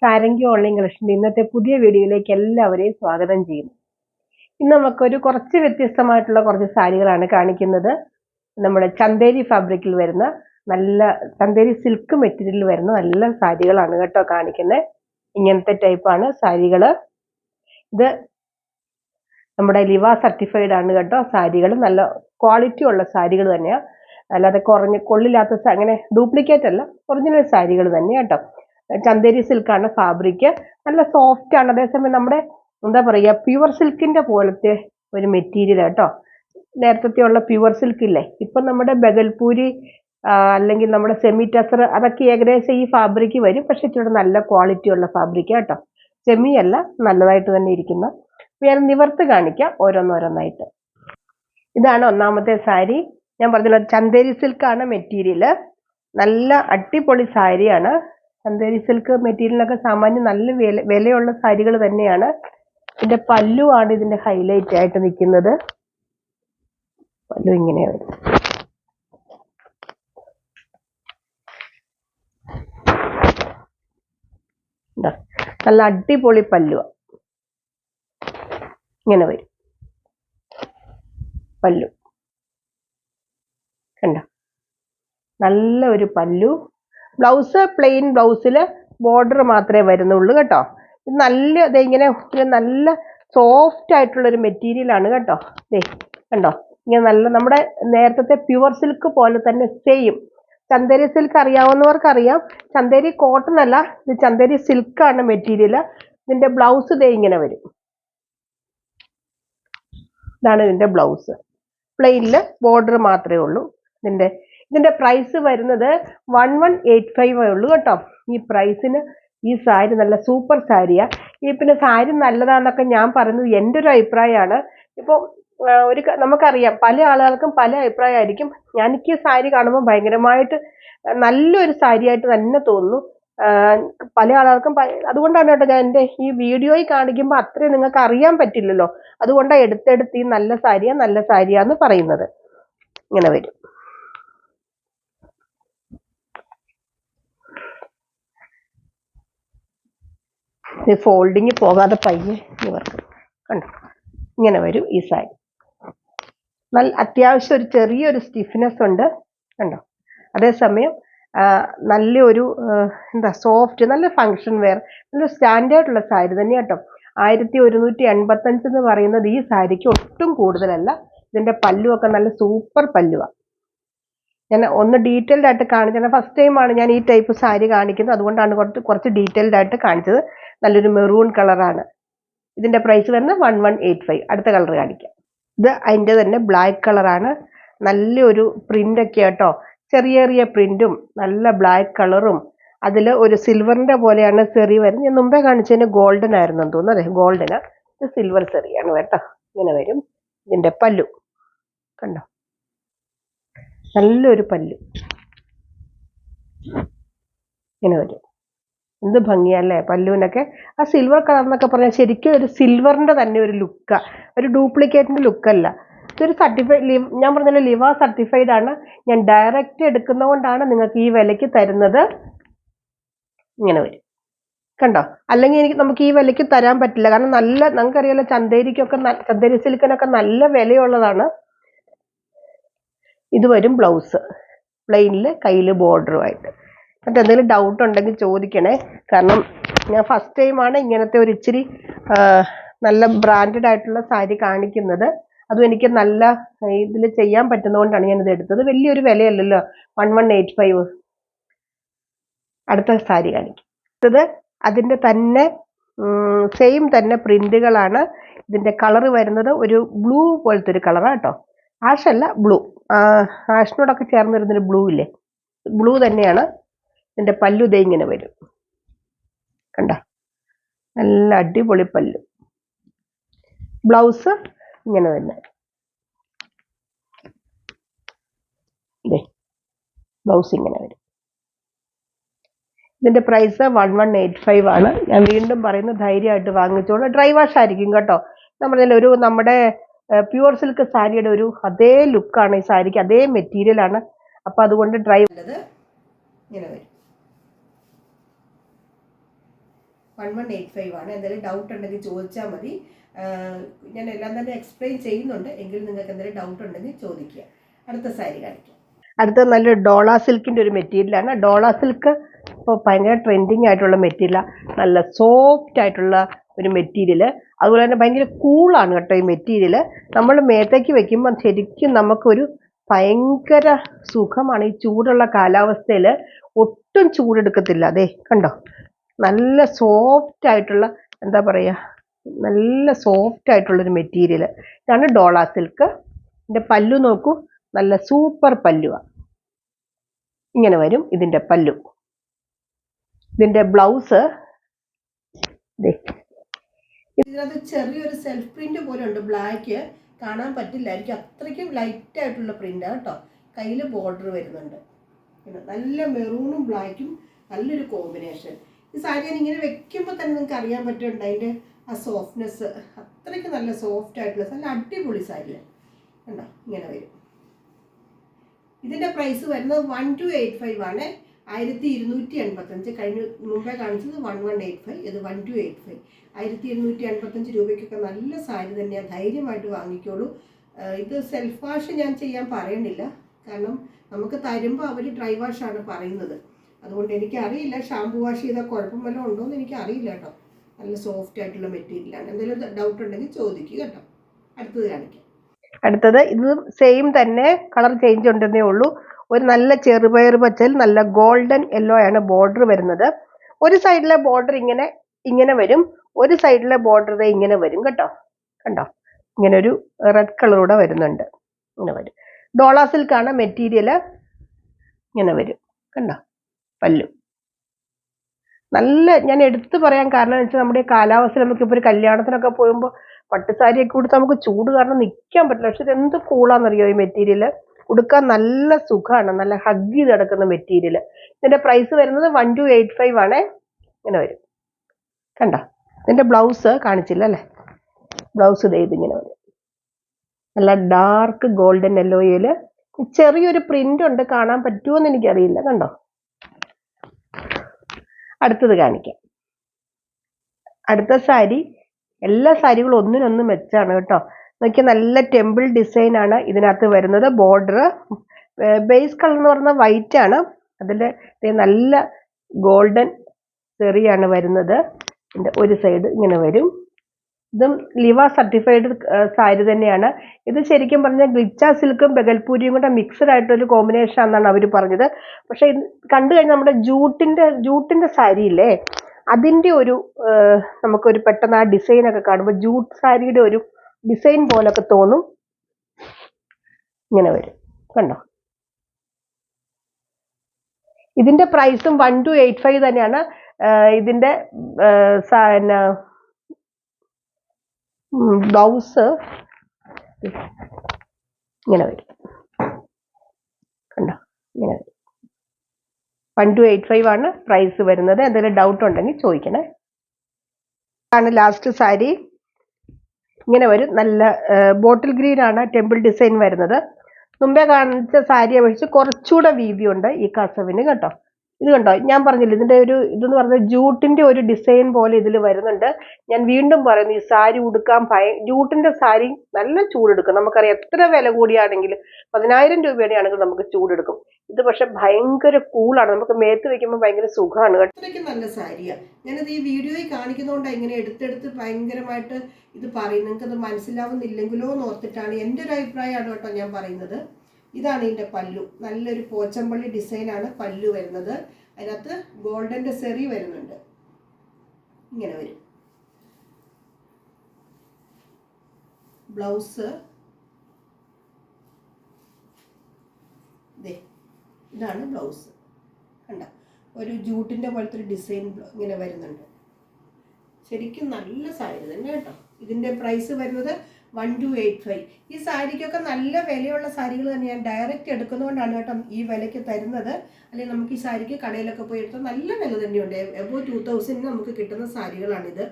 Sarangi online കളക്ഷൻ്റെ ഇന്നത്തെ പുതിയ വീഡിയോയിലേക്ക് എല്ലാവരെയും സ്വാഗതം ചെയ്യുന്നു. ഇന്ന് നമുക്കൊരു കുറച്ച് വ്യത്യസ്തമായിട്ടുള്ള കുറച്ച് സാരികളാണ് കാണിക്കുന്നത്. നമ്മുടെ ചന്തേരി ഫാബ്രിക്കിൽ വരുന്ന നല്ല ചന്തേരി സിൽക്ക് മെറ്റീരിയൽ വരുന്ന നല്ല സാരികളാണ് കേട്ടോ കാണിക്കുന്നത്. ഇങ്ങനത്തെ ടൈപ്പാണ് സാരികൾ. ഇത് നമ്മുടെ ലിവ സർട്ടിഫൈഡ് ആണ് കേട്ടോ. സാരികൾ നല്ല ക്വാളിറ്റി ഉള്ള സാരികൾ തന്നെയാണ്, അല്ലാതെ കൊള്ളില്ലാത്ത അങ്ങനെ ഡ്യൂപ്ലിക്കേറ്റ് അല്ല, ഒറിജിനൽ സാരികൾ തന്നെ കേട്ടോ. ചന്തേരി സിൽക്കാണ് ഫാബ്രിക്, നല്ല സോഫ്റ്റ് ആണ്. അതേസമയം നമ്മുടെ എന്താ പറയുക, പ്യുവർ സിൽക്കിന്റെ പോലത്തെ ഒരു മെറ്റീരിയൽ കേട്ടോ. നേരത്തെ ഉള്ള പ്യുവർ സിൽക്ക് ഇല്ലേ, ഇപ്പം നമ്മുടെ ബഗൽപൂരി അല്ലെങ്കിൽ നമ്മുടെ സെമി ടസർ അതൊക്കെ ഏകദേശം ഈ ഫാബ്രിക് വരും. പക്ഷെ ഇച്ചിരി നല്ല ക്വാളിറ്റി ഉള്ള ഫാബ്രിക് കേട്ടോ. സെമി അല്ല, നല്ലതായിട്ട് തന്നെ ഇരിക്കുന്ന. ഞാൻ നിവർത്ത് കാണിക്കാം ഓരോന്നോരോന്നായിട്ട്. ഇതാണ് ഒന്നാമത്തെ സാരി. ഞാൻ പറഞ്ഞല്ലോ ചന്തേരി സിൽക്കാണ് മെറ്റീരിയൽ. നല്ല അടിപൊളി സാരിയാണ്. ചന്തേരി സിൽക്ക് മെറ്റീരിയലിനൊക്കെ സാമാന്യം നല്ല വിലയുള്ള സാരികൾ തന്നെയാണ്. ഇതിന്റെ പല്ലു ആണ് ഇതിന്റെ ഹൈലൈറ്റ് ആയിട്ട് നിൽക്കുന്നത്. പല്ലു ഇങ്ങനെ വരും. നല്ല അടിപൊളി പല്ലു ഇങ്ങനെ വരും. പല്ലു കണ്ടോ, നല്ല ഒരു പല്ലു. ബ്ലൗസ് പ്ലെയിൻ ബ്ലൗസിൽ ബോർഡർ മാത്രമേ വരുന്നുള്ളൂ കേട്ടോ. ഇത് നല്ല ഇങ്ങനെ നല്ല സോഫ്റ്റ് ആയിട്ടുള്ള ഒരു മെറ്റീരിയൽ ആണ് കേട്ടോ. കണ്ടോ, ഇങ്ങനെ നല്ല നമ്മുടെ നേരത്തെ പ്യുവർ സിൽക്ക് പോലെ തന്നെ സെയിം. ചന്തേരി സിൽക്ക് അറിയാവുന്നവർക്ക് അറിയാം. ചന്തേരി കോട്ടൺ അല്ല, ഇത് ചന്തേരി സിൽക്കാണ് മെറ്റീരിയൽ. ഇതിന്റെ ബ്ലൗസ് ഇങ്ങനെ വരും. ഇതാണ് ഇതിന്റെ ബ്ലൗസ്. പ്ലെയിനില് ബോർഡർ മാത്രമേ ഉള്ളൂ. ഇതിന്റെ പ്രൈസ് വരുന്നത് 1185 ഉള്ളൂ കേട്ടോ. ഈ പ്രൈസിന് ഈ സാരി നല്ല സൂപ്പർ സാരിയാ. ഈ പിന്നെ സാരി നല്ലതാന്നൊക്കെ ഞാൻ പറയുന്നത് എൻ്റെ ഒരു അഭിപ്രായമാണ്. ഇപ്പോൾ നമുക്കറിയാം പല ആളുകൾക്കും പല അഭിപ്രായമായിരിക്കും. എനിക്ക് സാരി കാണുമ്പോൾ ഭയങ്കരമായിട്ട് നല്ലൊരു സാരിയായിട്ട് തന്നെ തോന്നുന്നു. പല ആളുകൾക്കും അതുകൊണ്ടാണ് കേട്ടോ ഞാൻ എൻ്റെ ഈ വീഡിയോയിൽ കാണിക്കുമ്പോൾ അത്രയും നിങ്ങൾക്ക് അറിയാൻ പറ്റില്ലല്ലോ. അതുകൊണ്ടാണ് എടുത്തെടുത്ത് ഈ നല്ല സാരിയാന്ന് പറയുന്നത്. ഇങ്ങനെ വരും. ഫോൾഡിങ് പോകാതെ പയ്യെ ഇവർക്ക് കണ്ടോ, ഇങ്ങനെ വരും ഈ സാരി. നല്ല അത്യാവശ്യം ഒരു ചെറിയൊരു സ്റ്റിഫ്നെസ് ഉണ്ട് കണ്ടോ. അതേസമയം നല്ലൊരു സോഫ്റ്റ്, നല്ല ഫങ്ഷൻ വെയർ, നല്ല സ്റ്റാൻഡേർഡുള്ള സാരി തന്നെ കേട്ടോ. 1185 എന്ന് പറയുന്നത് ഈ സാരിക്ക് ഒട്ടും കൂടുതലല്ല. ഇതിന്റെ പല്ലുവൊക്കെ നല്ല സൂപ്പർ പല്ലുവാണ്. ഞാൻ ഒന്ന് ഡീറ്റെയിൽഡ് ആയിട്ട് കാണിച്ചത് ഫസ്റ്റ് ടൈമാണ് ഞാൻ ഈ ടൈപ്പ് സാരി കാണിക്കുന്നത്. അതുകൊണ്ടാണ് കുറച്ച് ഡീറ്റെയിൽഡ് ആയിട്ട് കാണിച്ചത്. നല്ലൊരു മെറൂൺ കളറാണ്. ഇതിന്റെ പ്രൈസ് വരുന്നത് 1185. അടുത്ത കളർ കാണിക്കാം. ഇത് അതിൻ്റെ തന്നെ ബ്ലാക്ക് കളറാണ്. നല്ലൊരു പ്രിന്റ് ഒക്കെ കേട്ടോ. ചെറിയ പ്രിന്റും നല്ല ബ്ലാക്ക് കളറും. അതിൽ ഒരു സിൽവറിന്റെ പോലെയാണ് സെറി വരുന്നത്. ഞാൻ മുമ്പേ കാണിച്ചതിന് ഗോൾഡൻ ആയിരുന്നു എന്ന് തോന്നുന്നു. അതെ, ഗോൾഡന്. ഇത് സിൽവർ സെറിയാണ് കേട്ടോ. ഇങ്ങനെ വരും. ഇതിന്റെ പല്ലു കണ്ടോ, നല്ലൊരു പല്ലു ഇങ്ങനെ വരും. എന്ത് ഭംഗിയല്ലേ പല്ലുവിനൊക്കെ. ആ സിൽവർ കളർ എന്നൊക്കെ പറഞ്ഞാൽ ശരിക്കും ഒരു സിൽവറിന്റെ തന്നെ ഒരു ലുക്കാ, ഒരു ഡ്യൂപ്ലിക്കേറ്റിന്റെ ലുക്കല്ല. ഇതൊരു സർട്ടിഫൈഡ്, ഞാൻ പറഞ്ഞല്ലോ ലിവ സർട്ടിഫൈഡ് ആണ്. ഞാൻ ഡയറക്റ്റ് എടുക്കുന്നതുകൊണ്ടാണ് നിങ്ങൾക്ക് ഈ വിലയ്ക്ക് തരുന്നത്. ഇങ്ങനെ വരും കണ്ടോ. അല്ലെങ്കിൽ നമുക്ക് ഈ വിലയ്ക്ക് തരാൻ പറ്റില്ല. കാരണം നമുക്കറിയാലോ ചന്തേരി സിൽക്കിനൊക്കെ നല്ല വിലയുള്ളതാണ്. ഇത് വരും ബ്ലൗസ് പ്ലെയിനില്, കയ്യിൽ ബോർഡറുമായിട്ട്. എന്നിട്ട് എന്തെങ്കിലും ഡൗട്ട് ഉണ്ടെങ്കിൽ ചോദിക്കണേ. കാരണം ഞാൻ ഫസ്റ്റ് ടൈമാണ് ഇങ്ങനത്തെ ഒരു ഇച്ചിരി നല്ല ബ്രാൻഡഡ് ആയിട്ടുള്ള സാരി കാണിക്കുന്നത്. അതും എനിക്ക് നല്ല ഇതിൽ ചെയ്യാൻ പറ്റുന്നതുകൊണ്ടാണ് ഞാനിത് എടുത്തത്. വലിയൊരു വിലയല്ലല്ലോ 1185. അടുത്ത സാരി കാണിക്കും. അടുത്തത് അതിൻ്റെ തന്നെ സെയിം തന്നെ പ്രിന്റുകളാണ്. ഇതിന്റെ കളർ വരുന്നത് ഒരു ബ്ലൂ പോലത്തെ ഒരു കളറാണ് കേട്ടോ. ആഷ് അല്ല, ബ്ലൂ. ആഷിനോടൊക്കെ ചേർന്ന് വരുന്നൊരു ബ്ലൂ ഇല്ലേ, ബ്ലൂ തന്നെയാണ്. ഇതിന്റെ പല്ലു ഇങ്ങനെ വരും കണ്ട, നല്ല അടിപൊളി പല്ലു. ബ്ലൗസ് ഇങ്ങനെ തന്നെ. ബ്ലൗസ് ഇങ്ങനെ വരും. ഇതിന്റെ പ്രൈസ് 1185 ആണ്. ഞാൻ വീണ്ടും പറയുന്നു, ധൈര്യമായിട്ട് വാങ്ങിച്ചോളൂ. ഡ്രൈ വാഷ് ആയിരിക്കും കേട്ടോ. നമ്മുടെ പ്യുവർ സിൽക്ക് സാരിയുടെ ഒരു അതേ ലുക്കാണ് ഈ സാരിക്ക്, അതേ മെറ്റീരിയൽ ആണ്. അപ്പൊ അതുകൊണ്ട് ഇങ്ങനെ വരും. 1185 ആണ്. എന്തെങ്കിലും ഡൗട്ട് ഉണ്ടെങ്കിൽ ചോദിച്ചാൽ മതി. ഞാൻ എല്ലാം തന്നെ എക്സ്പ്ലെയിൻ ചെയ്യുന്നുണ്ട്, എങ്കിലും നിങ്ങൾക്ക് എന്തെങ്കിലും ഡൗട്ട് ഉണ്ടെങ്കിൽ ചോദിക്കുക. അടുത്ത സാരി കാണിക്കാം. അടുത്ത നല്ലൊരു ഡോള സിൽക്കിൻ്റെ ഒരു മെറ്റീരിയലാണ്. ഡോള സിൽക്ക് ഇപ്പോൾ ഭയങ്കര ട്രെൻഡിങ് ആയിട്ടുള്ള മെറ്റീരിയലാണ്. നല്ല സോഫ്റ്റ് ആയിട്ടുള്ള ഒരു മെറ്റീരിയൽ. അതുപോലെ തന്നെ ഭയങ്കര കൂളാണ് കേട്ടോ ഈ മെറ്റീരിയൽ. നമ്മൾ മേത്തേക്ക് വെക്കുമ്പോൾ ശരിക്കും നമുക്കൊരു ഭയങ്കര സുഖമാണ്. ഈ ചൂടുള്ള കാലാവസ്ഥയിൽ ഒട്ടും ചൂടെടുക്കത്തില്ല. അതെ കണ്ടോ, നല്ല സോഫ്റ്റ് ആയിട്ടുള്ള, എന്താ പറയുക, നല്ല സോഫ്റ്റ് ആയിട്ടുള്ളൊരു മെറ്റീരിയൽ. ഇതാണ് ഡോള സിൽക്ക്. ഇതിൻ്റെ പല്ലു നോക്കൂ, നല്ല സൂപ്പർ പല്ലുവാണ്. ഇങ്ങനെ വരും ഇതിൻ്റെ പല്ലു. ഇതിൻ്റെ ബ്ലൗസ് ഇതിനകത്ത് ചെറിയൊരു സെൽഫ് പ്രിന്റ് പോലെ ഉണ്ട്. ബ്ലാക്ക് കാണാൻ പറ്റില്ലായിരിക്കും, അത്രയ്ക്കും ലൈറ്റ് ആയിട്ടുള്ള പ്രിന്റാണ് കേട്ടോ. കയ്യിൽ ബോർഡർ വരുന്നുണ്ട്. നല്ല മെറൂണും ബ്ലാക്കും നല്ലൊരു കോമ്പിനേഷൻ. ഈ സാരി ഞാൻ ഇങ്ങനെ വെക്കുമ്പോൾ തന്നെ നിങ്ങൾക്ക് അറിയാൻ പറ്റുന്നുണ്ട് അതിൻ്റെ ആ സോഫ്റ്റ്നെസ്. അത്രയ്ക്ക് നല്ല സോഫ്റ്റ് ആയിട്ടുള്ള നല്ല അടിപൊളി സാരി കണ്ടോ, ഇങ്ങനെ വരും. ഇതിൻ്റെ പ്രൈസ് വരുന്നത് 1285 ആണ്. 1285. കഴിഞ്ഞ മുമ്പേ കാണിച്ചത് 1185, ഇത് 1285. 1285 രൂപയ്ക്കൊക്കെ നല്ല സാരി തന്നെയാണ്. ധൈര്യമായിട്ട് വാങ്ങിക്കോളൂ. ഇത് സെൽഫ് വാഷ് ഞാൻ ചെയ്യാൻ പറയണില്ല, കാരണം നമുക്ക് തരുമ്പോൾ അവർ ഡ്രൈ വാഷാണ് പറയുന്നത്. അതുകൊണ്ട് എനിക്കറിയില്ല ഷാമ്പു വാഷ് ചെയ്താൽ കുഴപ്പം വല്ലതും ഉണ്ടോ എന്ന് എനിക്കറിയില്ല കേട്ടോ. നല്ല സോഫ്റ്റ് ആയിട്ടുള്ള മെറ്റീരിയലാണ്. എന്തെങ്കിലും ഡൗട്ട് ഉണ്ടെങ്കിൽ ചോദിക്കുക കേട്ടോ. അടുത്തത് കാണിക്കാം. അടുത്തത് ഇത് സെയിം തന്നെ, കളർ ചേഞ്ച് ഉണ്ടെന്നേ ഉള്ളൂ. ഒരു നല്ല ചെറുപയർ പച്ചയിൽ നല്ല ഗോൾഡൻ യെല്ലോ ആണ് ബോർഡർ വരുന്നത്. ഒരു സൈഡിലെ ബോർഡർ ഇങ്ങനെ വരും, ഒരു സൈഡിലെ ബോർഡർ ഇങ്ങനെ വരും കേട്ടോ. കണ്ടോ, ഇങ്ങനെ ഒരു റെഡ് കളറൂടെ വരുന്നുണ്ട്. ഇങ്ങനെ വരും. ഡോള സിൽക്കാണ് മെറ്റീരിയൽ. ഇങ്ങനെ വരും കണ്ടോ, പല്ലു. നല്ല, ഞാൻ എടുത്തു പറയാൻ കാരണം എന്ന് വെച്ചാൽ നമ്മുടെ കാലാവസ്ഥ നമുക്കിപ്പോൾ ഒരു കല്യാണത്തിനൊക്കെ പോകുമ്പോൾ പട്ടുസാരിയൊക്കെ കൊടുത്ത് നമുക്ക് ചൂട് കാരണം നിൽക്കാൻ പറ്റില്ല. പക്ഷെ ഇത് എന്ത് കൂളാണെന്നറിയോ ഈ മെറ്റീരിയൽ. ഉടുക്കാൻ നല്ല സുഖമാണ്, നല്ല ഹഗ് ചെയ്ത് കിടക്കുന്ന മെറ്റീരിയൽ. ഇതിൻ്റെ പ്രൈസ് വരുന്നത് 1285 ആണ്. ഇങ്ങനെ വരും കണ്ടോ. ഇതിൻ്റെ ബ്ലൗസ് കാണിച്ചില്ല അല്ലേ, ബ്ലൗസ് ഇതിങ്ങനെ വരും. നല്ല ഡാർക്ക് ഗോൾഡൻ യെല്ലോയിൽ ചെറിയൊരു പ്രിന്റ് ഉണ്ട്, കാണാൻ പറ്റുമോ എന്ന് എനിക്കറിയില്ല. കണ്ടോ. അടുത്തത് കാണിക്കാം. അടുത്ത സാരി, എല്ലാ സാരികളും ഒന്നിനൊന്ന് മെച്ചാണ് കേട്ടോ. നോക്കിയാൽ നല്ല ടെമ്പിൾ ഡിസൈൻ ആണ് ഇതിനകത്ത് വരുന്നത്. ബോർഡർ ബേസ് കളർ എന്ന് പറഞ്ഞാൽ വൈറ്റ് ആണ്, അതിൽ നല്ല ഗോൾഡൻ ചെറിയാണ് വരുന്നത്. ഇതിൻ്റെ ഒരു സൈഡ് ഇങ്ങനെ വരും. ഇതും ലിവ സർട്ടിഫൈഡ് സാരി തന്നെയാണ്. ഇത് ശരിക്കും പറഞ്ഞാൽ ഗ്ലിച്ച സിൽക്കും ബഗൽപൂരിയും കൂടെ മിക്സഡ് ആയിട്ടൊരു കോമ്പിനേഷൻ ആണെന്നാണ് അവർ പറഞ്ഞത്. പക്ഷെ കണ്ടു കഴിഞ്ഞാൽ നമ്മുടെ ജൂട്ടിൻ്റെ സാരി ഇല്ലേ, അതിൻ്റെ ഒരു നമുക്കൊരു പെട്ടെന്ന് ആ ഡിസൈനൊക്കെ കാണുമ്പോൾ ജൂട്ട് സാരിയുടെ ഒരു ഡിസൈൻ പോലൊക്കെ തോന്നും. ഇങ്ങനെ വരും കണ്ടോ. ഇതിൻ്റെ പ്രൈസും 1285 തന്നെയാണ്. ഇതിൻ്റെ ബ്ലൗസ് ഇങ്ങനെ വരും കണ്ടോ, ഇങ്ങനെ വരും. 1285 ആണ് പ്രൈസ് വരുന്നത്. എന്തെങ്കിലും ഡൗട്ട് ഉണ്ടെങ്കിൽ ചോദിക്കണേ. ആണ് ലാസ്റ്റ് സാരി. ഇങ്ങനെ വരും. നല്ല ബോട്ടിൽ ഗ്രീൻ ആണ് ടെമ്പിൾ ഡിസൈൻ വരുന്നത്. മുമ്പേ കാണിച്ച സാരി അപേക്ഷിച്ച് കുറച്ചുകൂടെ വീതിയുണ്ട് ഈ കസവിന് കേട്ടോ. ഇത് കണ്ടോ, ഞാൻ പറഞ്ഞില്ല ഇതിൻ്റെ ഒരു ഇതെന്ന് പറഞ്ഞാൽ ജൂട്ടിൻ്റെ ഒരു ഡിസൈൻ പോലെ ഇതിൽ വരുന്നുണ്ട്. ഞാൻ വീണ്ടും പറയുന്നു, ഈ സാരി ഉടുക്കാൻ ജൂട്ടിൻ്റെ സാരി നല്ല ചൂടെടുക്കും. നമുക്കറിയാം എത്ര വില കൂടിയാണെങ്കിലും 10,000 രൂപയാണെങ്കിൽ നമുക്ക് ചൂടെടുക്കും. ഇത് പക്ഷെ ഭയങ്കര കൂളാണ്, നമുക്ക് മേത്ത് വെക്കുമ്പോൾ ഭയങ്കര സുഖമാണ്. അത്രയ്ക്ക് നല്ല സാരിയാണ്. ഞാനത് ഈ വീഡിയോയിൽ കാണിക്കുന്നതുകൊണ്ട് ഇങ്ങനെ എടുത്തെടുത്ത് ഭയങ്കരമായിട്ട് ഇത് പറയും. നിങ്ങൾക്കത് മനസ്സിലാവുന്നില്ലെങ്കിലോ എന്ന് ഓർത്തിട്ടാണ്, എൻ്റെ ഒരു അഭിപ്രായമാണ് കേട്ടോ ഞാൻ പറയുന്നത്. ഇതാണ് ഇതിൻ്റെ പല്ലു. നല്ലൊരു പോച്ചമ്പള്ളി ഡിസൈനാണ് പല്ലു വരുന്നത്. അതിനകത്ത് ഗോൾഡൻ്റെ സെറി വരുന്നുണ്ട്. ഇങ്ങനെ വരും. ബ്ലൗസ് ഇതാണ് ബ്ലൗസ്. കണ്ട, ഒരു ജൂട്ടിൻ്റെ പോലത്തെ ഒരു ഡിസൈൻ ഇങ്ങനെ വരുന്നുണ്ട്. ശരിക്കും നല്ല സാരി തന്നെ കേട്ടോ. ഇതിൻ്റെ പ്രൈസ് വരുന്നത് 1285. ഈ സാരിക്കൊക്കെ നല്ല വിലയുള്ള സാരികൾ തന്നെ ഞാൻ ഡയറക്റ്റ് എടുക്കുന്നതുകൊണ്ടാണ് കേട്ടോ ഈ വിലയ്ക്ക് തരുന്നത്. അല്ലെങ്കിൽ നമുക്ക് ഈ സാരിക്ക് കടയിലൊക്കെ പോയി എടുത്താൽ നല്ല വില തന്നെയുണ്ട്. എബോ 2000 നമുക്ക് കിട്ടുന്ന സാരികളാണിത്.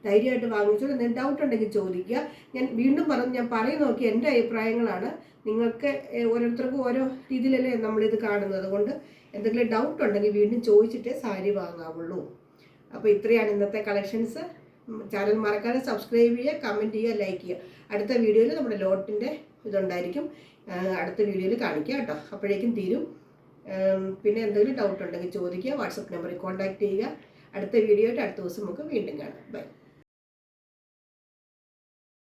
ധൈര്യമായിട്ട് വാങ്ങിച്ചോളൂ. എന്തെങ്കിലും ഡൗട്ട് ഉണ്ടെങ്കിൽ ചോദിക്കുക. ഞാൻ വീണ്ടും പറഞ്ഞു, ഞാൻ പറയും നോക്കി എൻ്റെ അഭിപ്രായങ്ങളാണ്. നിങ്ങൾക്ക് ഓരോരുത്തർക്കും ഓരോ രീതിയിലല്ലേ നമ്മളിത് കാണുന്നത്. അതുകൊണ്ട് എന്തെങ്കിലും ഡൗട്ട് ഉണ്ടെങ്കിൽ വീണ്ടും ചോദിച്ചിട്ടേ സാരി വാങ്ങാവുള്ളൂ. അപ്പോൾ ഇത്രയാണ് ഇന്നത്തെ കളക്ഷൻസ്. ചാനൽ മറക്കാതെ സബ്സ്ക്രൈബ് ചെയ്യുക, കമൻറ്റ് ചെയ്യുക, ലൈക്ക് ചെയ്യുക. അടുത്ത വീഡിയോയിൽ നമ്മുടെ ലോട്ടിൻ്റെ ഇതുണ്ടായിരിക്കും, അടുത്ത വീഡിയോയിൽ കാണിക്കുക കേട്ടോ. അപ്പോഴേക്കും തീരും. പിന്നെ എന്തെങ്കിലും ഡൗട്ട് ഉണ്ടെങ്കിൽ ചോദിക്കുക, വാട്സപ്പ് നമ്പറിൽ കോൺടാക്റ്റ് ചെയ്യുക. അടുത്ത വീഡിയോ ആയിട്ട് അടുത്ത ദിവസം നമുക്ക് വീണ്ടും കാണാം. ബൈ.